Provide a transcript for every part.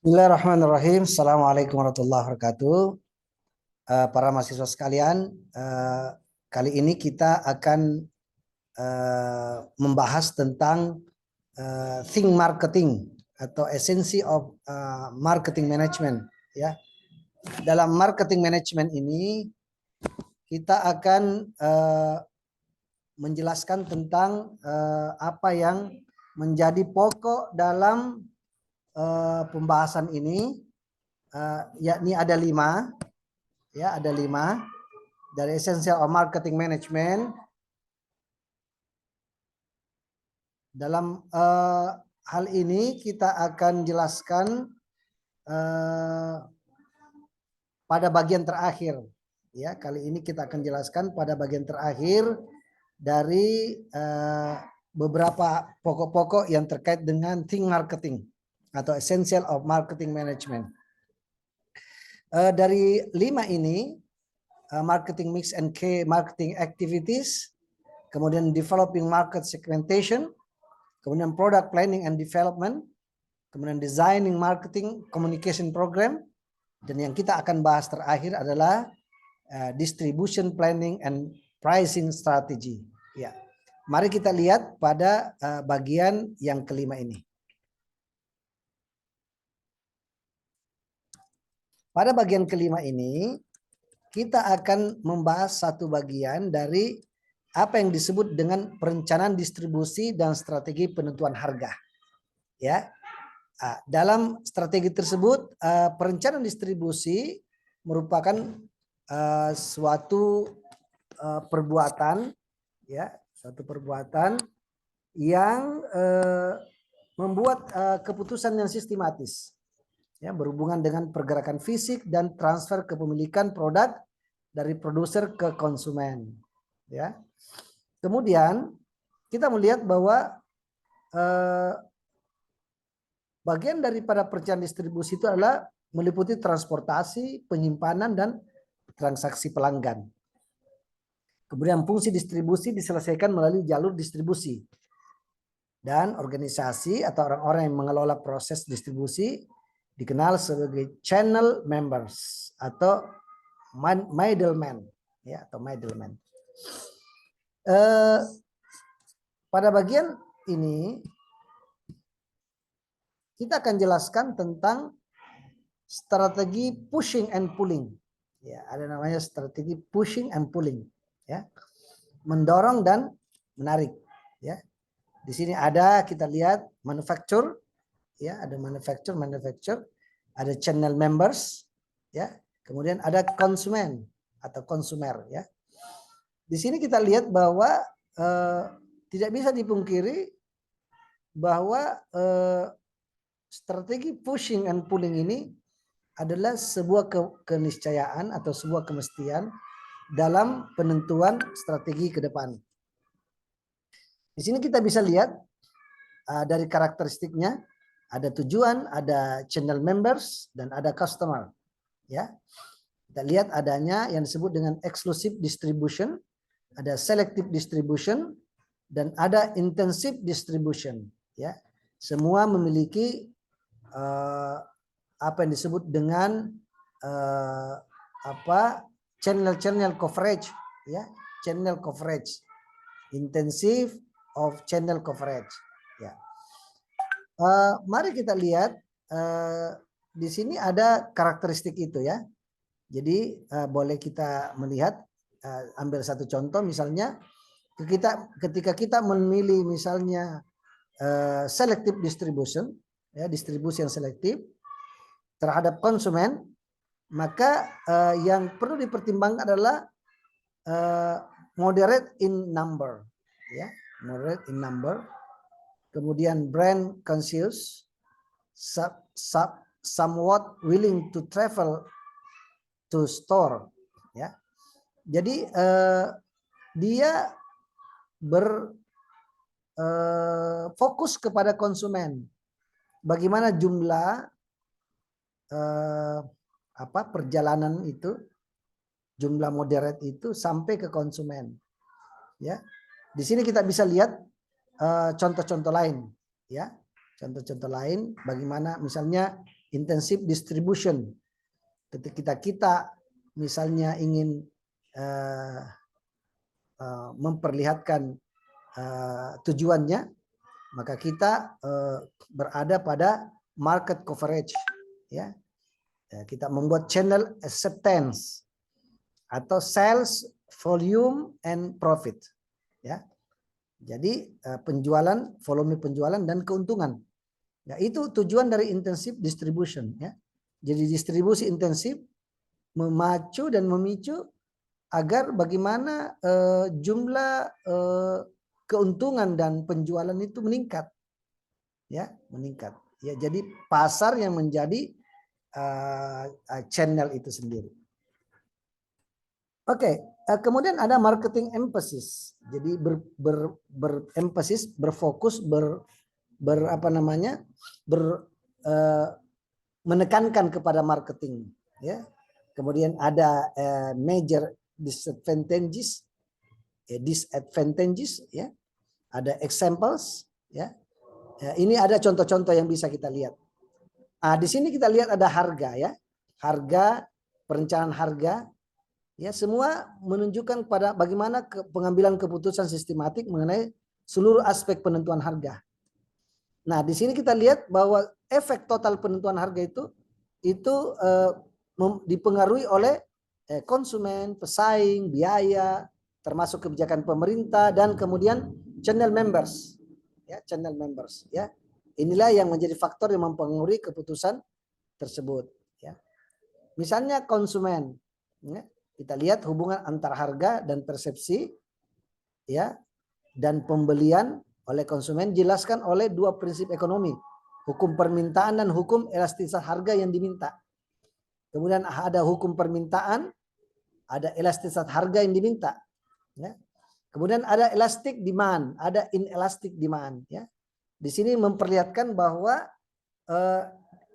Bismillahirrahmanirrahim. Assalamualaikum warahmatullahi wabarakatuh. Para mahasiswa sekalian, kali ini kita akan membahas tentang think marketing atau esensi of marketing management. Ya, dalam marketing management ini kita akan menjelaskan tentang apa yang menjadi pokok dalam pembahasan ini, yakni ada 5, ya ada 5 dari essential of marketing management. Dalam hal ini kita akan jelaskan pada bagian terakhir, ya kali ini kita akan jelaskan pada bagian terakhir dari beberapa pokok-pokok yang terkait dengan think marketing atau essential of marketing management. Dari 5 ini, marketing mix and key marketing activities, kemudian developing market segmentation, kemudian product planning and development, kemudian designing marketing communication program, dan yang kita akan bahas terakhir adalah distribution planning and pricing strategy. Ya, mari kita lihat pada bagian yang kelima ini. Pada bagian kelima ini, kita akan membahas satu bagian dari apa yang disebut dengan perencanaan distribusi dan strategi penentuan harga. Ya, dalam strategi tersebut, perencanaan distribusi merupakan suatu perbuatan, ya, suatu perbuatan yang membuat keputusan yang sistematis, ya, berhubungan dengan pergerakan fisik dan transfer kepemilikan produk dari produser ke konsumen. Ya, kemudian kita melihat bahwa bagian daripada perencanaan distribusi itu adalah meliputi transportasi, penyimpanan, dan transaksi pelanggan. Kemudian fungsi distribusi diselesaikan melalui jalur distribusi, dan organisasi atau orang-orang yang mengelola proses distribusi dikenal sebagai channel members atau middleman, ya, atau middleman. Pada bagian ini kita akan jelaskan tentang strategi pushing and pulling. Ya, ada namanya strategi pushing and pulling, ya, mendorong dan menarik. Ya, di sini ada, kita lihat manufacture, ya, ada manufacture, ada channel members, ya, kemudian ada konsumen atau konsumer, ya. Di sini kita lihat bahwa tidak bisa dipungkiri bahwa strategi pushing and pulling ini adalah sebuah keniscayaan atau sebuah kemestian dalam penentuan strategi ke depan. Di sini kita bisa lihat dari karakteristiknya, ada tujuan, ada channel members, dan ada customer. Ya, kita lihat adanya yang disebut dengan exclusive distribution, ada selective distribution, dan ada intensive distribution. Ya, semua memiliki apa yang disebut dengan channel coverage, ya, channel coverage, intensive of channel coverage. Ya, mari kita lihat di sini ada karakteristik itu, ya. Jadi boleh kita melihat, ambil satu contoh misalnya, ketika kita memilih misalnya selective distribution, ya, distribusi yang selektif terhadap konsumen, maka yang perlu dipertimbangkan adalah moderate in number, ya, moderate in number, kemudian brand conscious, somewhat willing to travel to store, ya. Jadi dia berfokus kepada konsumen, bagaimana jumlah perjalanan itu, jumlah moderate itu sampai ke konsumen, ya. Di sini kita bisa lihat contoh-contoh lain, ya, contoh-contoh lain bagaimana misalnya intensive distribution. Ketika kita misalnya ingin memperlihatkan tujuannya, maka kita berada pada market coverage, ya. Kita membuat channel acceptance atau sales volume and profit, ya. Jadi penjualan, volume penjualan dan keuntungan. Ya, itu tujuan dari intensive distribution, ya. Jadi distribusi intensif memacu dan memicu agar bagaimana jumlah keuntungan dan penjualan itu meningkat, ya, meningkat. Ya, jadi pasar yang menjadi channel itu sendiri. Oke, kemudian ada marketing emphasis. Jadi beremphasis, berfokus, menekankan kepada marketing, ya. Kemudian ada major disadvantages, ya. Ada examples, ya. Ini ada contoh-contoh yang bisa kita lihat. Di sini kita lihat ada harga, ya. Harga, perencanaan harga, ya, semua menunjukkan pada bagaimana pengambilan keputusan sistematik mengenai seluruh aspek penentuan harga. Nah, di sini kita lihat bahwa efek total penentuan harga itu dipengaruhi oleh konsumen, pesaing, biaya, termasuk kebijakan pemerintah dan kemudian channel members, ya, channel members, ya. Inilah yang menjadi faktor yang mempengaruhi keputusan tersebut, ya. Misalnya konsumen, ya, kita lihat hubungan antar harga dan persepsi, ya, dan pembelian oleh konsumen jelaskan oleh dua prinsip ekonomi, hukum permintaan dan hukum elastisitas harga yang diminta. Kemudian ada hukum permintaan, ada elastisitas harga yang diminta, ya. Kemudian ada elastic demand, ada inelastic demand, ya. Di sini memperlihatkan bahwa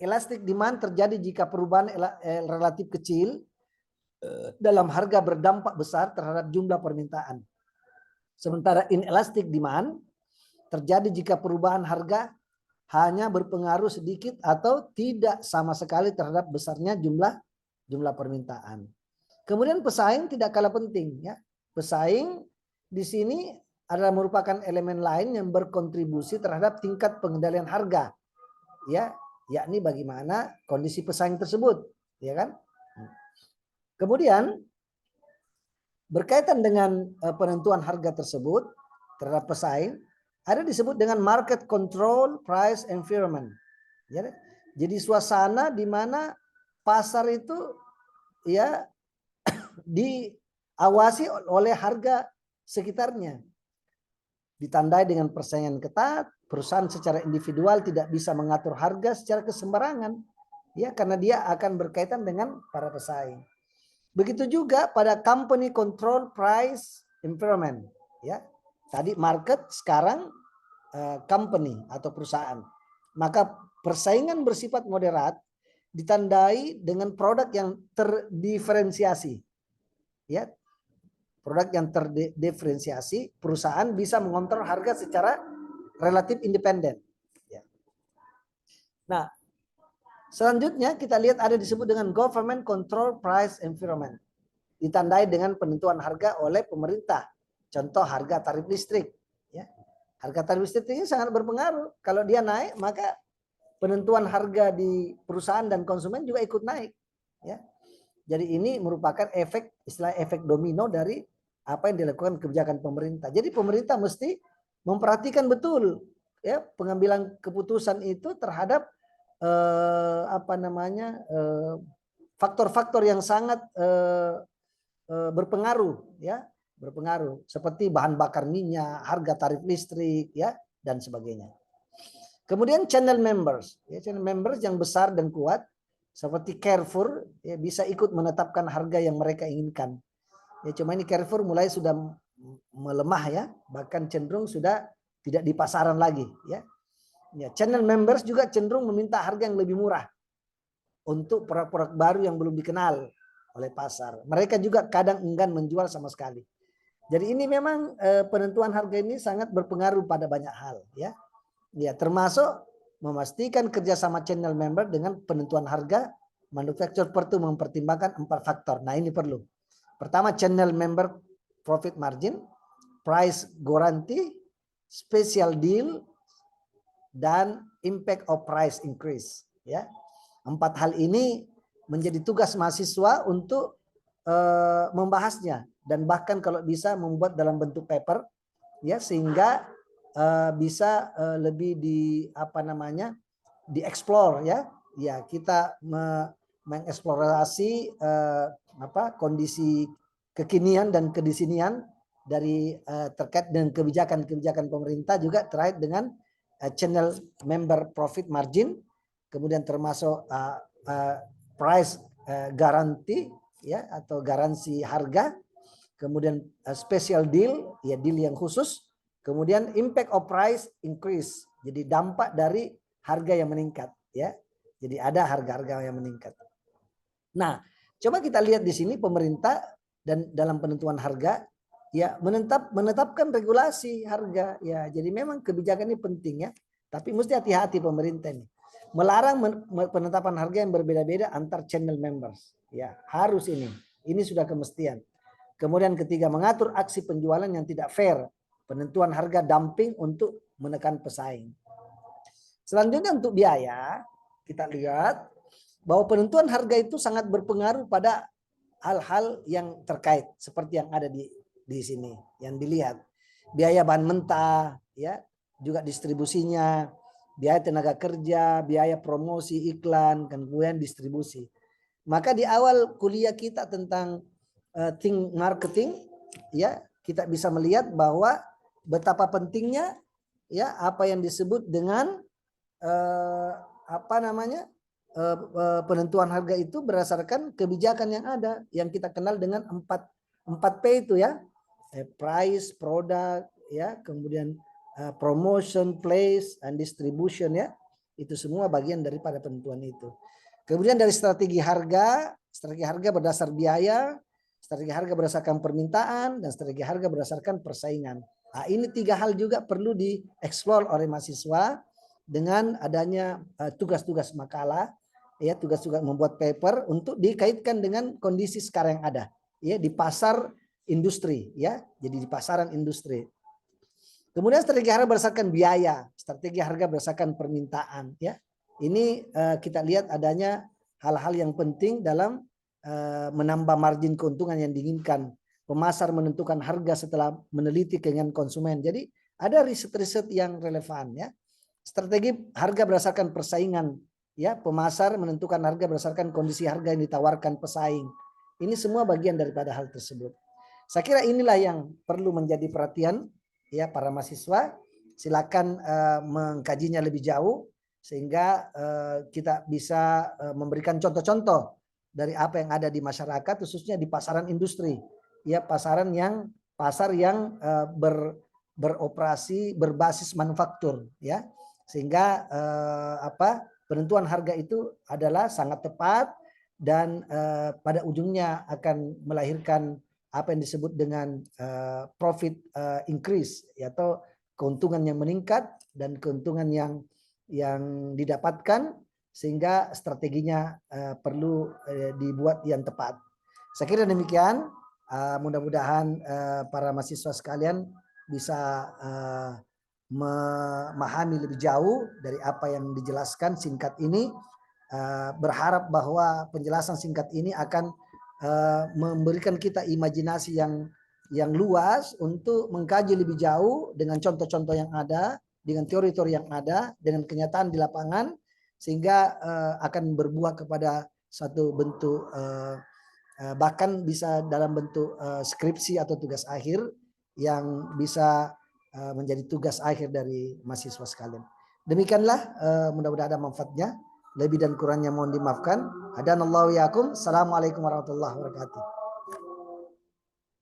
elastic demand terjadi jika perubahan relatif kecil dalam harga berdampak besar terhadap jumlah permintaan. Sementara inelastic demand terjadi jika perubahan harga hanya berpengaruh sedikit atau tidak sama sekali terhadap besarnya jumlah permintaan. Kemudian pesaing tidak kalah penting, ya. Pesaing di sini adalah merupakan elemen lain yang berkontribusi terhadap tingkat pengendalian harga, ya, yakni bagaimana kondisi pesaing tersebut, ya kan? Kemudian berkaitan dengan penentuan harga tersebut terhadap pesaing, ada disebut dengan market control price environment, ya. Jadi suasana di mana pasar itu, ya, diawasi oleh harga sekitarnya. Ditandai dengan persaingan ketat, perusahaan secara individual tidak bisa mengatur harga secara kesembarangan, ya, karena dia akan berkaitan dengan para pesaing. Begitu juga pada company control price environment, ya. Tadi market, sekarang company atau perusahaan. Maka persaingan bersifat moderat ditandai dengan produk yang terdiferensiasi, ya. Produk yang terdiferensiasi, perusahaan bisa mengontrol harga secara relatif independen. Ya. Nah, selanjutnya kita lihat ada disebut dengan government control price environment. Ditandai dengan penentuan harga oleh pemerintah. Contoh harga tarif listrik. Ya. Harga tarif listrik ini sangat berpengaruh. Kalau dia naik, maka penentuan harga di perusahaan dan konsumen juga ikut naik. Ya. Jadi ini merupakan istilah efek domino dari apa yang dilakukan kebijakan pemerintah. Jadi pemerintah mesti memperhatikan betul, ya, pengambilan keputusan itu terhadap faktor-faktor yang sangat berpengaruh, ya, berpengaruh seperti bahan bakar minyak, harga tarif listrik, ya, dan sebagainya. Kemudian channel members, ya, channel members yang besar dan kuat seperti Carrefour, ya, bisa ikut menetapkan harga yang mereka inginkan. Ya, cuma ini Carrefour mulai sudah melemah, ya, bahkan cenderung sudah tidak di pasaran lagi, ya. Ya, channel members juga cenderung meminta harga yang lebih murah untuk produk-produk baru yang belum dikenal oleh pasar. Mereka juga kadang enggan menjual sama sekali. Jadi ini memang penentuan harga ini sangat berpengaruh pada banyak hal, ya. Ya, termasuk memastikan kerjasama channel member dengan penentuan harga. Manufacturer perlu mempertimbangkan 4 faktor. Nah, ini perlu. Pertama, channel member profit margin, price guarantee, special deal, dan impact of price increase. Ya, 4 hal ini menjadi tugas mahasiswa untuk membahasnya dan bahkan kalau bisa membuat dalam bentuk paper, ya, sehingga bisa lebih dieksplor, ya. Ya, kita mengeksplorasi kondisi kekinian dan kedisinian dari terkait dengan kebijakan pemerintah juga terkait dengan channel member profit margin, kemudian termasuk price guarantee, ya, atau garansi harga, kemudian special deal, ya, deal yang khusus, kemudian impact of price increase, jadi dampak dari harga yang meningkat, ya. Jadi ada harga-harga yang meningkat. Nah, coba kita lihat di sini pemerintah dan dalam penentuan harga, ya, menetapkan regulasi harga, ya. Jadi memang kebijakan ini penting, ya. Tapi mesti hati-hati pemerintah ini. Melarang penetapan harga yang berbeda-beda antar channel members, ya. Harus ini. Ini sudah kemestian. Kemudian ketiga, mengatur aksi penjualan yang tidak fair. Penentuan harga dumping untuk menekan pesaing. Selanjutnya untuk biaya, kita lihat bahwa penentuan harga itu sangat berpengaruh pada hal-hal yang terkait seperti yang ada di sini yang dilihat. Biaya bahan mentah, ya, juga distribusinya, biaya tenaga kerja, biaya promosi iklan, kemudian distribusi. Maka di awal kuliah kita tentang think marketing, ya, kita bisa melihat bahwa betapa pentingnya, ya, apa yang disebut dengan penentuan harga itu berdasarkan kebijakan yang ada, yang kita kenal dengan 4P itu, ya. Price, product, ya, kemudian promotion, place, and distribution, ya. Itu semua bagian daripada penentuan itu. Kemudian dari strategi harga berdasar biaya, strategi harga berdasarkan permintaan, dan strategi harga berdasarkan persaingan. Nah, ini 3 hal juga perlu dieksplor oleh mahasiswa dengan adanya tugas-tugas makalah, ya, tugas-tugas membuat paper untuk dikaitkan dengan kondisi sekarang yang ada, ya, di pasar industri, ya. Jadi di pasaran industri. Kemudian strategi harga berdasarkan biaya, strategi harga berdasarkan permintaan, ya. Ini kita lihat adanya hal-hal yang penting dalam menambah margin keuntungan yang diinginkan. Pemasar menentukan harga setelah meneliti keinginan konsumen. Jadi ada riset-riset yang relevan, ya. Strategi harga berdasarkan persaingan, ya. Pemasar menentukan harga berdasarkan kondisi harga yang ditawarkan pesaing. Ini semua bagian daripada hal tersebut. Saya kira inilah yang perlu menjadi perhatian, ya, para mahasiswa. Silakan mengkajinya lebih jauh sehingga kita bisa memberikan contoh-contoh dari apa yang ada di masyarakat, khususnya di pasaran industri, ya, pasar yang beroperasi berbasis manufaktur, ya, sehingga penentuan harga itu adalah sangat tepat dan pada ujungnya akan melahirkan apa yang disebut dengan profit increase, atau keuntungan yang meningkat dan keuntungan yang didapatkan, sehingga strateginya perlu dibuat yang tepat. Saya kira demikian. Mudah-mudahan para mahasiswa sekalian bisa memahami lebih jauh dari apa yang dijelaskan singkat ini. Berharap bahwa penjelasan singkat ini akan memberikan kita imajinasi yang luas untuk mengkaji lebih jauh dengan contoh-contoh yang ada, dengan teori-teori yang ada, dengan kenyataan di lapangan, sehingga akan berbuah kepada satu bentuk bahkan bisa dalam bentuk skripsi atau tugas akhir yang bisa menjadi tugas akhir dari mahasiswa sekalian. Demikianlah, mudah-mudahan ada manfaatnya. Lebih dan kurangnya mohon dimaafkan. Hadanallahu yakum. Assalamualaikum warahmatullahi wabarakatuh.